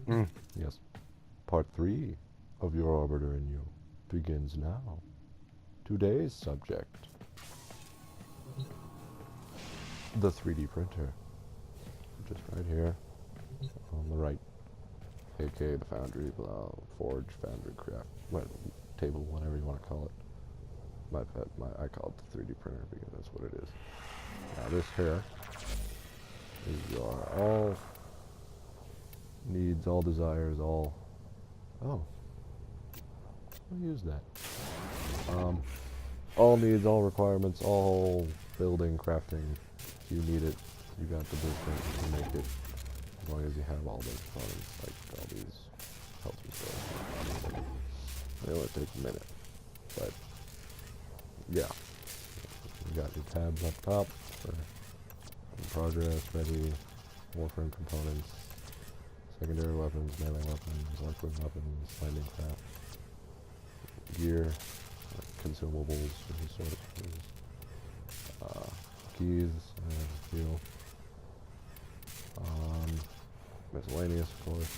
Yes. Part 3 of Your Arbiter and You begins now. Today's subject: the 3D printer. Just right here on the right. aka the Foundry, Forge, Foundry, Craft, table, whatever you want to call it. I call it the 3D printer because that's what it is. Now this here is your all needs, all desires, all... Oh. I'll use that. All needs, all requirements, all building, crafting. If you need it, you got the blueprint, you can make it. As long as you have all those components, like all these health restores. It'll only take a minute. But, yeah. You got your tabs up top for in progress, ready, Warframe components, secondary weapons, melee weapons, arc weapons, landing craft, gear, consumables, resources, keys, fuel, miscellaneous, of course,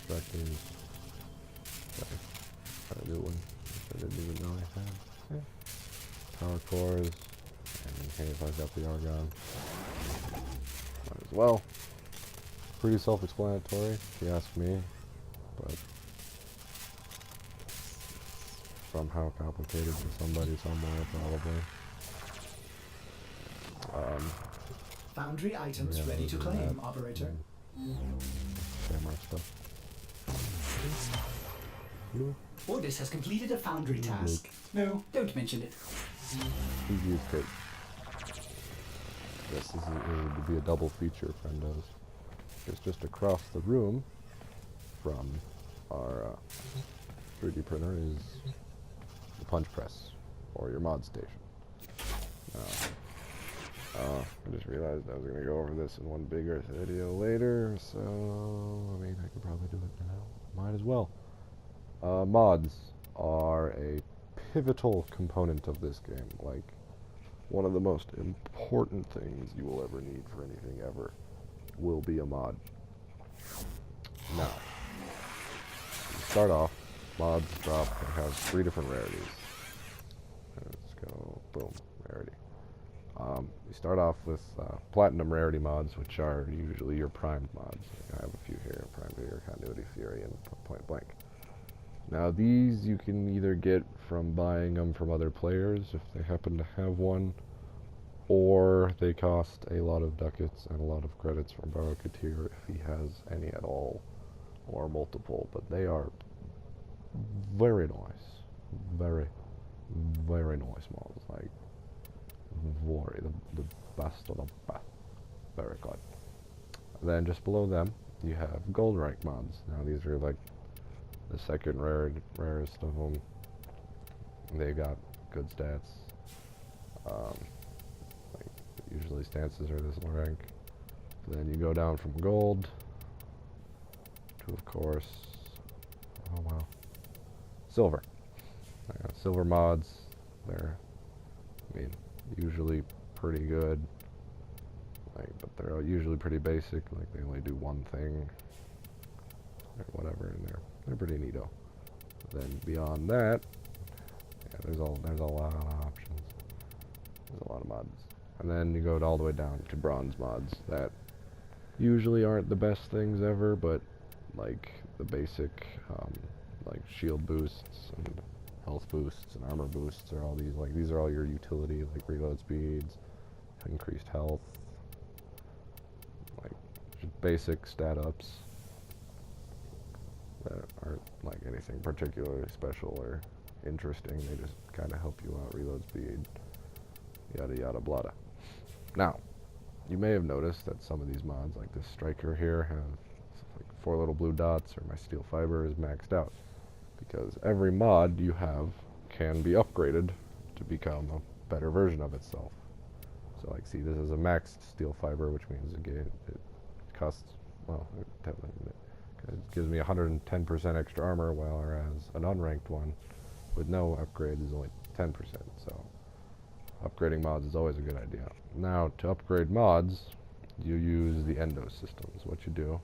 extractors, try to do one, which I didn't even know I had. Yeah. Power cores, and in case I've got the argon, might as well. Pretty self-explanatory, if you ask me, but somehow complicated for somebody somewhere, probably. Foundry items ready to claim, operator. Camera stuff. Ordis has completed a foundry task. No, don't mention it. Use cake. Yes, this would be a double feature, friendos. It's just across the room from our 3D printer is the punch press, or your mod station. I just realized I was going to go over this in one bigger video later, so, I mean, I could probably do it now. Might as well. Mods are a pivotal component of this game, like, one of the most important things you will ever need for anything ever will be a mod. Now, you start off, mods drop, they have 3 different rarities. Let's go, boom, rarity. You start off with platinum rarity mods, which are usually your primed mods. I have a few here, Primed Vigor, Continuity Fury, and Point Blank. Now these you can either get from buying them from other players, if they happen to have one, or they cost a lot of ducats and a lot of credits from Barokatir if he has any at all, or multiple, but they are very nice. Very, very nice mods, like, the best of the best. Very good. Then just below them, you have gold rank mods. Now these are like the second rarest of them. They got good stats. Like usually stances are this rank. Then you go down from gold to, of course, oh wow, silver. Silver mods. They're, I mean, usually pretty good. Like, but they're usually pretty basic. Like they only do one thing or whatever, and they're pretty neato. Then beyond that, yeah, there's a lot of options. There's a lot of mods. And then you go all the way down to bronze mods that usually aren't the best things ever, but like the basic, like shield boosts and health boosts and armor boosts are all these. Like these are all your utility, like reload speeds, increased health, like just basic stat ups that aren't like anything particularly special or interesting. They just kind of help you out, reload speed, yada yada blada. Now, you may have noticed that some of these mods, like this striker here, have like 4 little blue dots, or my steel fiber is maxed out, because every mod you have can be upgraded to become a better version of itself. So like, see, this is a maxed steel fiber, which means it costs, well, it gives me 110% extra armor, whereas an unranked one with no upgrade is only 10%. So upgrading mods is always a good idea. Now, to upgrade mods, you use the endo systems. What you do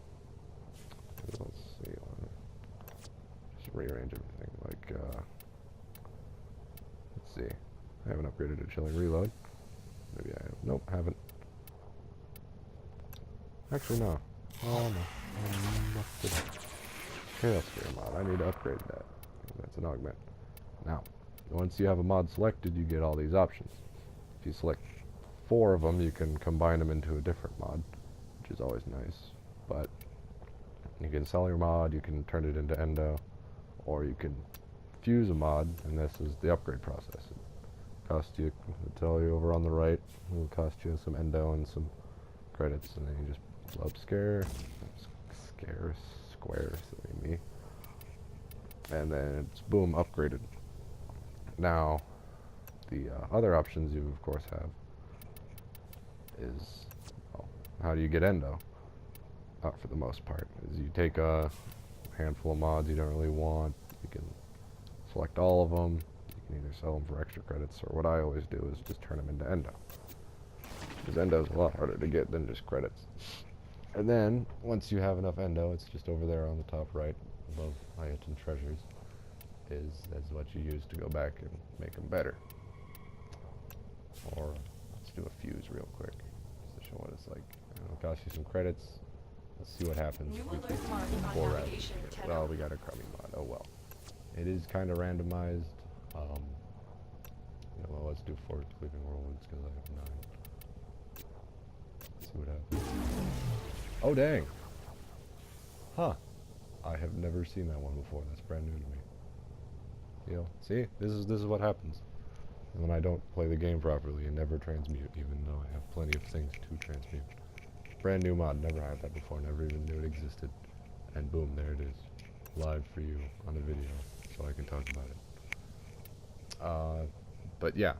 let's see. Just rearrange everything. Like, let's see. I haven't upgraded to chilling reload. Maybe I have. Nope, haven't. Actually, no. Oh, no. Chaos Sphere mod. I need to upgrade that. That's an augment. Now, once you have a mod selected, you get all these options. If you select 4 of them, you can combine them into a different mod, which is always nice. But you can sell your mod, you can turn it into endo, or you can fuse a mod, and this is the upgrade process. It costs you, I'll tell you over on the right, it will cost you some endo and some credits, and then you just blow up square, silly me. And then it's boom, upgraded. Now, the other options you of course have is, well, how do you get endo? For the most part, is you take a handful of mods you don't really want, you can select all of them, you can either sell them for extra credits, or what I always do is just turn them into endo. Because endo is a lot harder to get than just credits. And then, once you have enough endo, it's just over there on the top right, above Ayaton Treasures, is what you use to go back and make them better. Or, let's do a fuse real quick, just to show what it's like. It'll cost you some credits. Let's see what happens if we take 4 rounds. Well, we got a crummy mod. Oh well. It is kind of randomized. Well, let's do 4 Cleaving Whirlwinds because I have 9. Let's see what happens. Oh dang! Huh. I have never seen that one before. That's brand new to me. You know, see? This is what happens when I don't play the game properly and never transmute, even though I have plenty of things to transmute. Brand new mod, never had that before, never even knew it existed. And boom, there it is. Live for you on a video, so I can talk about it. But yeah.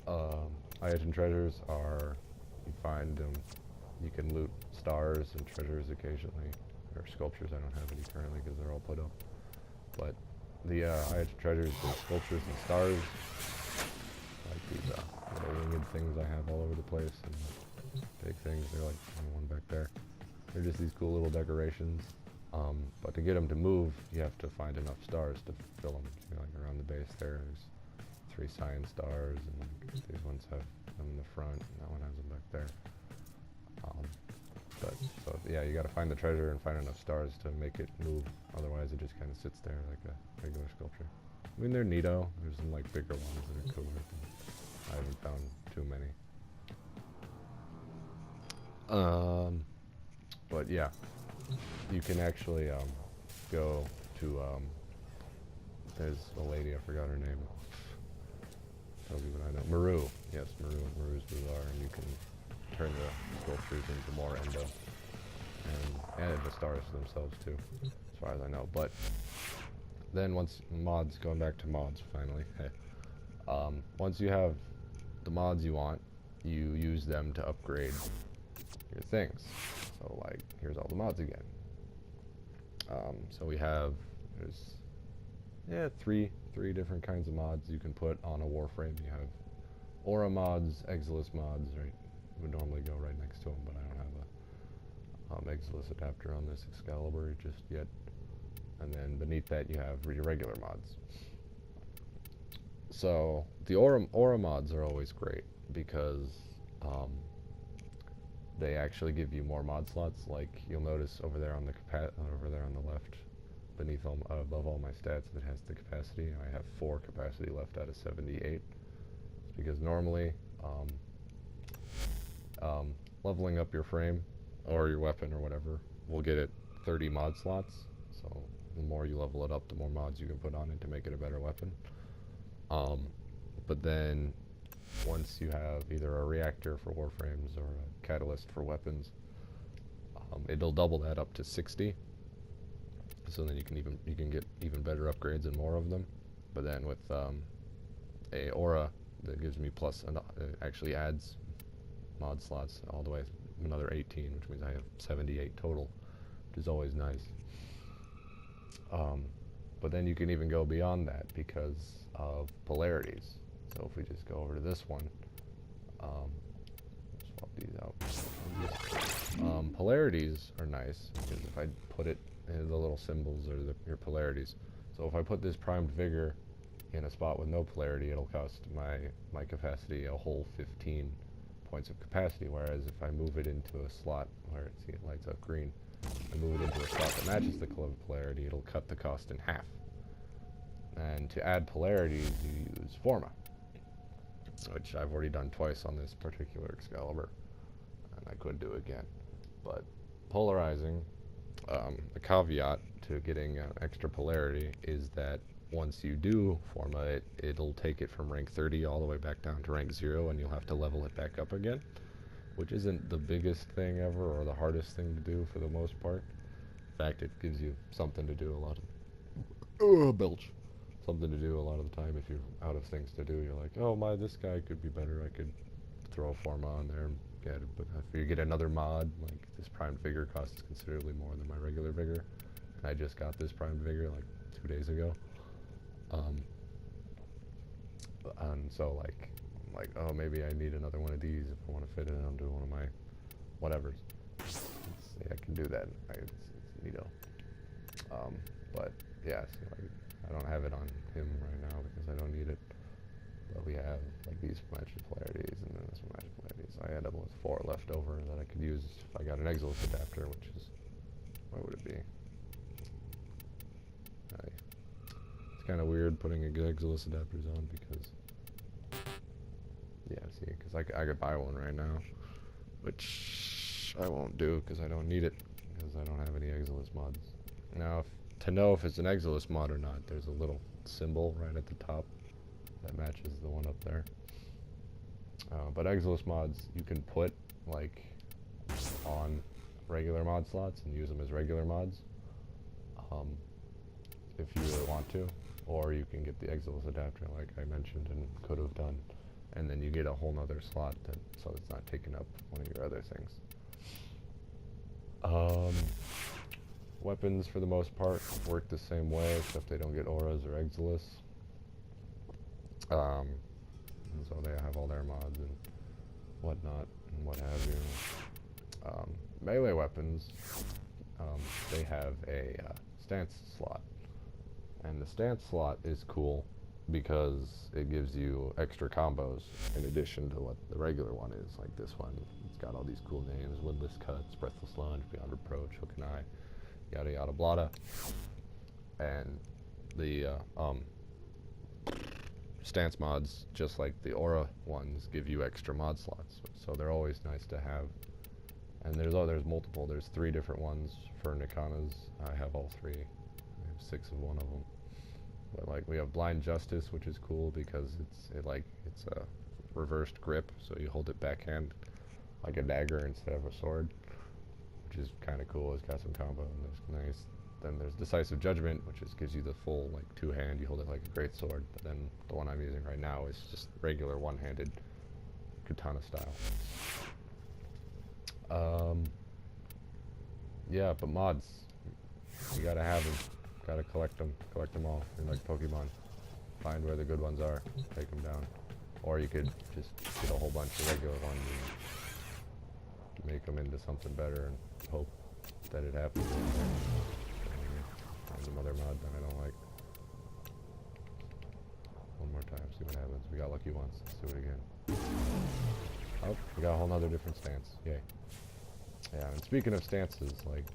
Ayaton Treasures are, you find them, you can loot stars and treasures occasionally, or sculptures. I don't have any currently because they're all put up. But the Ayaton Treasures, the sculptures and stars, like these little winged things I have all over the place, and big things. They're like one back there. They're just these cool little decorations. But to get them to move, you have to find enough stars to fill them. You know, like around the base there's 3 cyan stars, and like these ones have them in the front, and that one has them back there. So yeah, you got to find the treasure and find enough stars to make it move. Otherwise, it just kind of sits there like a regular sculpture. I mean, they're neato. There's some like bigger ones that are cooler. I haven't found too many. But yeah, you can actually go to there's a lady, I forgot her name. Tells you what I know. Maru. Yes, Maru's Bazaar, and you can turn the sculptures into more endo. And add the stars to themselves too, as far as I know. But then once mods, going back to mods finally, once you have the mods you want, you use them to upgrade your things. So like, here's all the mods again. So we have, there's three different kinds of mods you can put on a Warframe. You have Aura mods, Exilus mods, right? Would normally go right next to them, but I don't have a Exilus adapter on this Excalibur just yet. And then beneath that you have your regular mods. So the Aura mods are always great because they actually give you more mod slots. Like you'll notice over there on the left, beneath above all my stats, it has the capacity. I have 4 capacity left out of 78. It's because normally leveling up your frame or your weapon or whatever will get it 30 mod slots. So the more you level it up, the more mods you can put on it to make it a better weapon. But then once you have either a reactor for warframes or a catalyst for weapons, it'll double that up to 60. So then you can get even better upgrades and more of them. But then with a aura that gives me plus, it actually adds mod slots all the way another 18, which means I have 78 total, which is always nice. But then you can even go beyond that because of polarities. So if we just go over to this one, swap these out. polarities are nice, because if I put it, the little symbols are your polarities. So if I put this primed vigor in a spot with no polarity, it'll cost my capacity a whole 15 points of capacity, whereas if I move it into a slot where it lights up green, I move it into a slot that matches the color polarity, it'll cut the cost in half. And to add polarities, you use Forma, which I've already done twice on this particular Excalibur, and I could do again. But polarizing, the caveat to getting extra polarity is that once you do Forma it, it'll take it from rank 30 all the way back down to rank 0, and you'll have to level it back up again, which isn't the biggest thing ever or the hardest thing to do for the most part. In fact, it gives you something to do a lot of belch. Something to do a lot of the time. If you're out of things to do, you're like, oh my, this guy could be better, I could throw a Forma on there and get it. But if you get another mod, like this primed vigor costs considerably more than my regular vigor, and I just got this primed vigor like 2 days ago. And so like, I'm like, oh, maybe I need another one of these if I want to fit it onto one of my whatevers. See, I can do that. It's neato. But yeah, see, like, I don't have it on him right now because I don't need it. But we have like these match polarities and then this match polarities. I end up with 4 left over that I could use if I got an Exilus adapter, which is, what would it be? It's kind of weird putting Exilus adapters on because, yeah, see, because I could buy one right now, which I won't do because I don't need it, because I don't have any Exilus mods. Now, to know if it's an Exilus mod or not, there's a little symbol right at the top that matches the one up there. But Exilus mods, you can put, like, on regular mod slots and use them as regular mods, if you really want to. Or you can get the Exilus adapter like I mentioned and could have done, and then you get a whole nother slot so it's not taking up one of your other things. Weapons for the most part work the same way, except they don't get auras or Exilus. And so they have all their mods and whatnot and what have you. Melee weapons, they have a stance slot. And the stance slot is cool because it gives you extra combos in addition to what the regular one is. Like this one, it's got all these cool names: Windless Cuts, Breathless Lunge, Beyond Reproach, Hook and Eye, yada yada blada. And the stance mods, just like the aura ones, give you extra mod slots. So they're always nice to have. And there's multiple. There's 3 different ones for Nikanas. I have all 3. I have 6 of one of them. But like we have Blind Justice, which is cool because it's a reversed grip, so you hold it backhand like a dagger instead of a sword, which is kind of cool. It's got some combo and it's nice. Then there's Decisive Judgment, which just gives you the full like 2-hand. You hold it like a great sword. But then the one I'm using right now is just regular one-handed katana style. Yeah, but mods, you gotta have them. Gotta collect them all. And like Pokemon, find where the good ones are, take them down. Or you could just get a whole bunch of regular ones and make them into something better and hope that it happens. Find some other mod that I don't like. One more time, see what happens. We got lucky once. Let's do it again. Oh, we got a whole nother different stance. Yay. Yeah, and speaking of stances, like,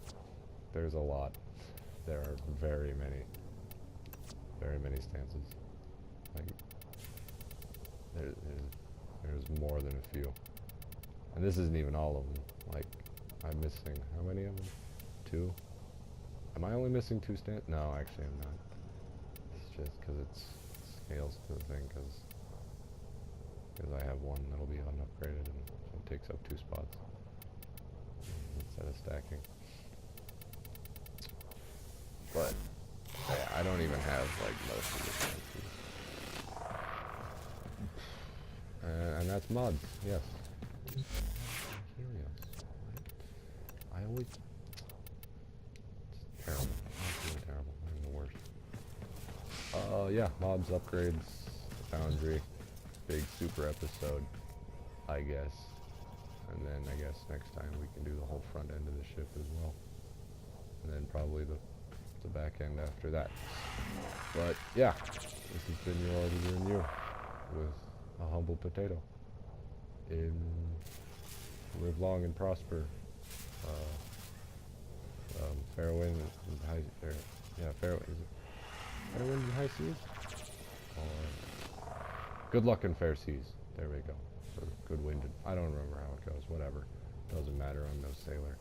there's a lot. There are very many stances. Like, there's more than a few. And this isn't even all of them. Like, I'm missing, how many of them? 2? Am I only missing 2 stances? No, actually I'm not. It's just because it scales to the thing, because I have one that'll be unupgraded, and so it takes up 2 spots instead of stacking. But yeah, I don't even have like most of the stances. And that's mods, yes. Helios. I always... It's terrible. Absolutely terrible. I'm the worst. Yeah, mods, upgrades, Foundry, big super episode, I guess. And then I guess next time we can do the whole front end of the ship as well. And then probably the back end after that. But yeah, this has been your auditor and you with a humble potato. In live long and prosper. Fair winds and high, fair winds and high seas. Or good luck in fair seas. There we go. Or good wind. I don't remember how it goes. Whatever. Doesn't matter. I'm no sailor.